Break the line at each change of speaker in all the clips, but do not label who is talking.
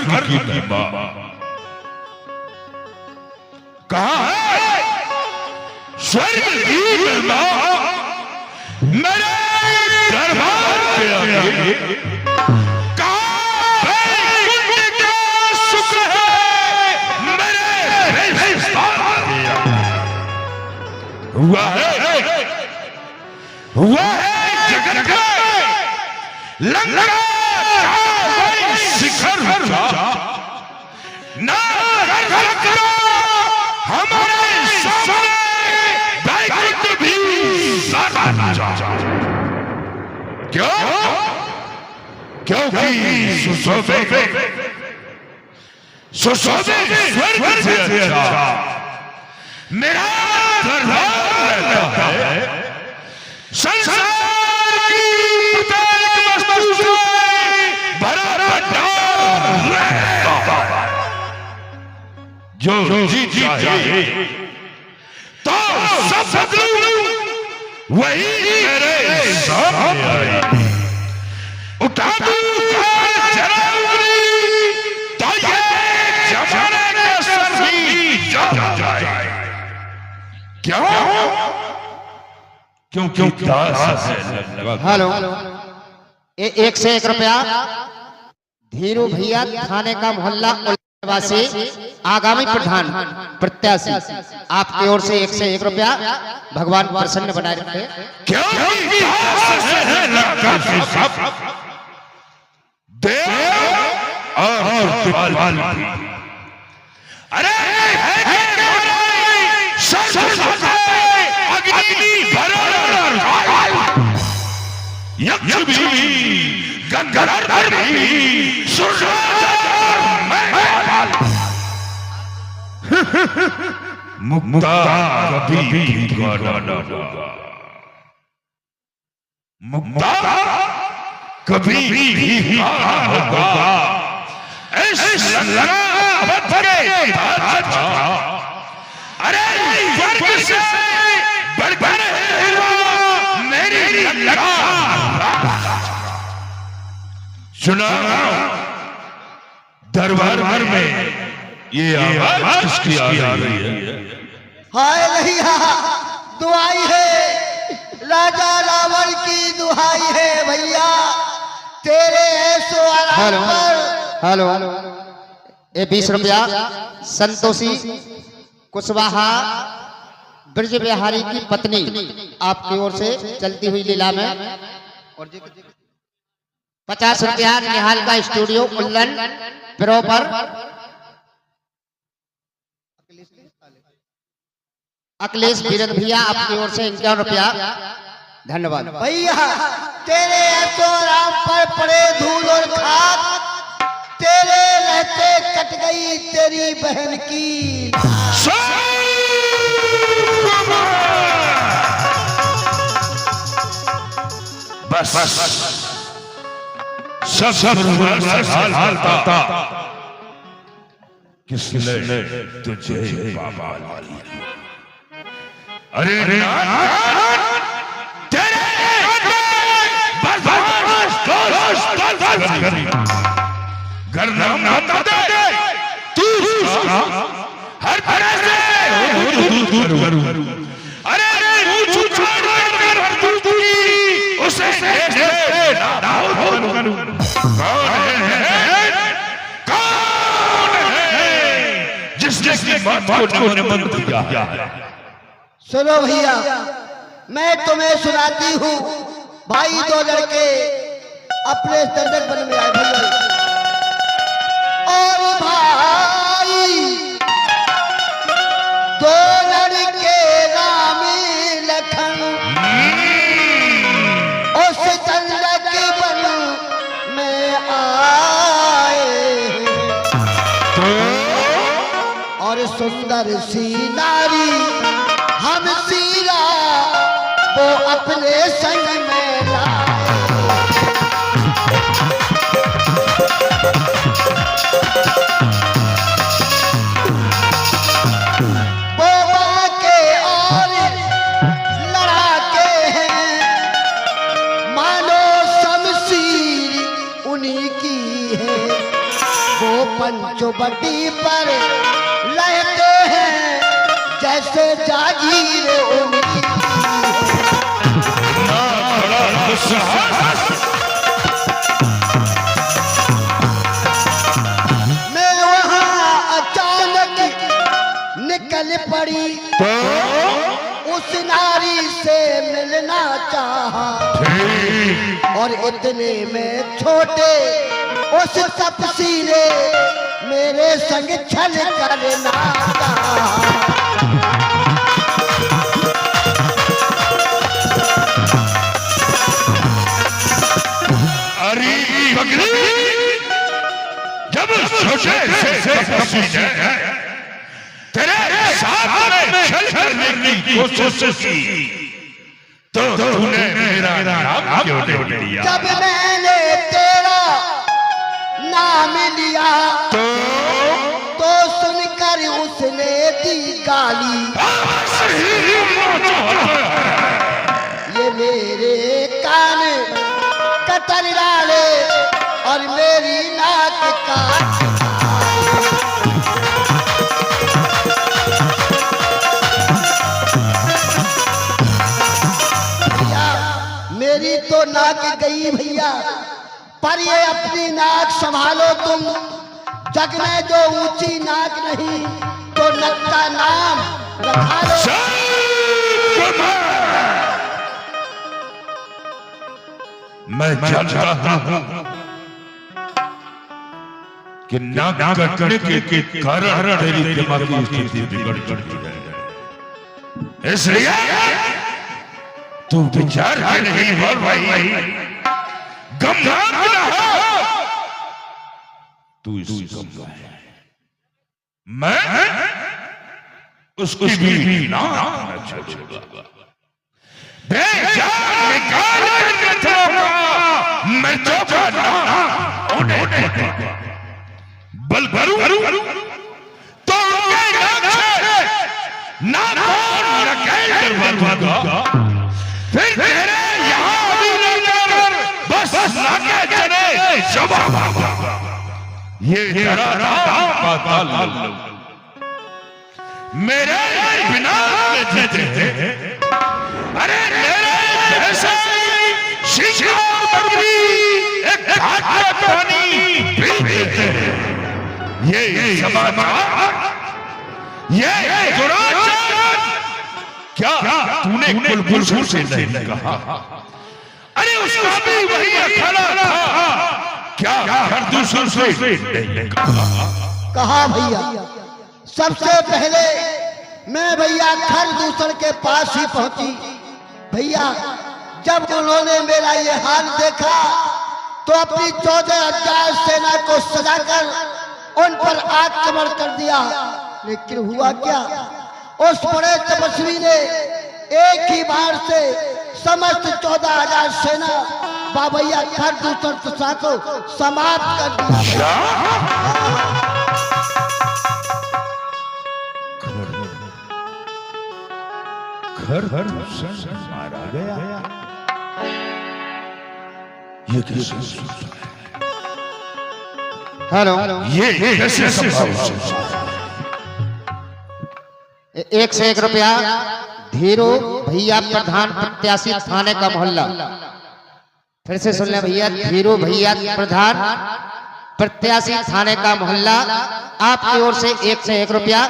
की महिमा कहाँ है स्वर्ग की महिमा मेरे दरबार पे आके कहाँ वैकुंठ का सुख है मेरे हुआ है जगत में लंका शिखर ना करो हमारे सामने वैकुंठ भी क्यों क्योंकि सुशोभित स्वर्ग से अच्छा मेरा दरबार रहता है संसार की प्रत्येक वस्तु से भरा भंडार रहता है जो जी चाहिए तो सब बदलू वही मेरे सामने आए उठा दूं जरा उंगली तो ये जमाने के सर भी जम जाए क्यों दास है
हेलो एक से 1 रुपया धीरू भैया थाने का मोहल्ला निवासी आगामी प्रधान प्रत्याशी आपकी ओर से 1 से 1 रुपया भगवान प्रसन्न बनाए रखे
क्योंकि दास है लंका के सब देव और दीवाल अरे अग्नि यक्ष भी गंधर्व भी मुक्ता कभी ठिकाना न होगा मुक्ता कभी भी ठिकाना होगा इस लंका अरे स्वर्ग से बढ़कर मेरी लंका सुना दरबार में ये आवाज किसकी आ रही है
हाय भैया दुआई है राजा रावण की दुहाई है भैया तेरे ऐसो आराम पर
हेलो ये 20 रुपया संतोषी कुशवाहा ब्रज बिहारी की पत्नी आपकी ओर से चलती हुई लीला में और 50 रुपया निहाल का स्टूडियो उल्लन प्रॉपर अखिलेश बीरन भैया आपकी ओर से 51 रुपया धन्यवाद
भैया तेरे ऐसो राम पर पड़े धूल और खाक तेरे रहते कट गई तेरी बहन की
बस सब हाल पाता किसने तुझे बाबा लाई अरे तेरे घर नाम दे तू हर तरह से दूर अरे उसे जिसने बात को निमंत्रण दिया है
सुनो भैया मैं तुम्हें सुनाती हूँ भाई 2 लड़के अपने स्टैंडर्ड बन में आए भैया और भाई 2 लड़के रामी लखन उस स्टैंडर्ड बन में आए और सुंदर सी नारी हम सीरा वो अपने संग में लाए वो के और लड़ा के हैं मानो शमशीर उन्हीं की है वो पंचवटी पर रहते हैं जैसे जागीर उनकी। मैं वहाँ अचानक निकल पड़ी उस नारी से मिलना चाहा, और इतने में छोटे उस तपसी ने मेरे संग छल करना चाहा।
अरे जब छोटे से तपसी ने तेरे साथ में छल करने की कोशिश की तो तूने मेरा नाम क्यों नहीं लिया?
जब मैंने तेरा नाम लिया तो सुनकर उसने दी गाली। ये मेरे कान कतर डाले और मेरी नाक काट। मेरी तो नाक गई भैया, पर ये अपनी नाक संभालो तुम। जग में जो ऊंची नाक नहीं तो नक का नाम रखा लो।
मैं जानता हूं कि नाक कटने के कारण तेरी दिमागी स्थिति बिगड़ चुकी है, इसलिए तू विचार के नहीं बोल भाई, गमनाक ना हो तू इस गम है, मैं उसकी भी नाम छोड़ूंगा। बेजान निकाल मैं तो बल भरू तो फिर तेरे यहाँ भी नजर बस नाके चले ये पाताल मेरे बिना जीते। अरे मेरे जैसे शिकार बकरी एक घाट में पानी पीते हैं, ये समाचार ये दुराचार क्या तूने कुलभूषण से नहीं कहा? अरे उसका भी वही अखाड़ा था, क्या हर दूसरे से नहीं
कहा? भैया सबसे पहले मैं भैया खरदूषण के पास ही पहुंची। भैया जब उन्होंने मेरा ये हाल देखा तो अपनी 14,000 सेना को सजाकर उन पर आक्रमण कर दिया। लेकिन हुआ क्या, उस बड़े तपस्वी ने एक ही बार से समस्त 14,000 सेना बाबैया खरदूषण को समाप्त कर दिया।
खरदूषण मारा गया, ये कैसे?
हेलो,
ये कैसे संभव?
1 से 1 रुपया धीरू भैया प्रधान प्रत्याशी थाने का मोहल्ला। फिर से सुन ले भैया, धीरू भैया प्रधान प्रत्याशी थाने का मोहल्ला, आपकी ओर से 1 से 1 रुपया।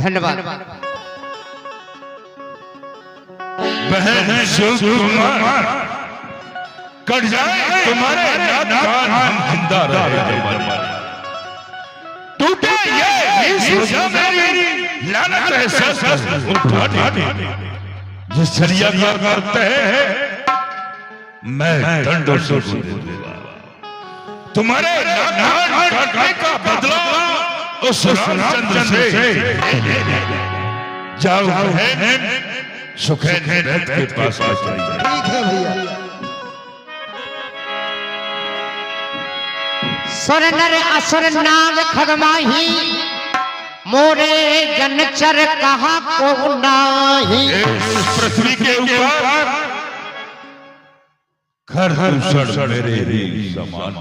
धन्यवाद।
बहन सुकुमार कट जाए तुम्हारे नाम जिंदा रहे, टूटे ये मेरी लानत है सर उठा दे। जिस छरिया करते हैं मैं दंड से दूंगा, तुम्हारे नाम काटने का बदला उस रामचंद्र से। जाओ बहन सुखैन के पास आ जाइए।
ठीक है भैया।
सुर नर असुर नाग खगमाही, मोरे जनचर कहाँ को नाही।
इस पृथ्वी के ऊपर खरदूषण मेरे समान